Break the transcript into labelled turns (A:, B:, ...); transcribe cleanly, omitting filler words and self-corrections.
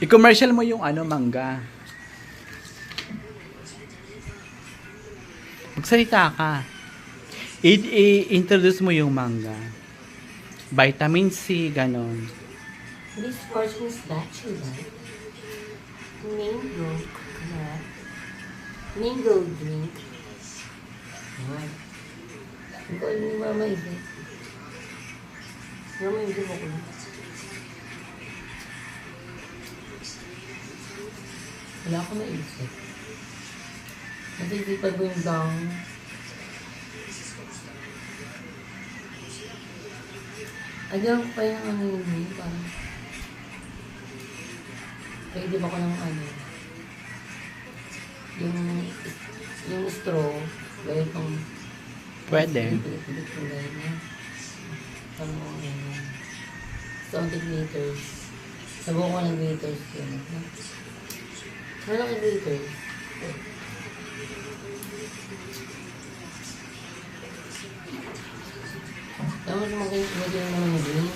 A: I-commercial mo yung ano, mangga. Magsalita ka. I-introduce mo yung mangga. Vitamin C, ganon.
B: This portion is bachelor. Mango coconut. Mango drink. Ayan. Ito ni Mama Isip. Mama Isip ako. Wala ako maisip. Nasisipan ko yung down. Agaw ko kaya ng ano yun, parang pwede ba ko ng ano yung straw gaya pang
A: Pwede.
B: pilit ko gaya niya parang something glitters sabukan ko ng glitters yun wala ka glitters tapos magiging naman yung green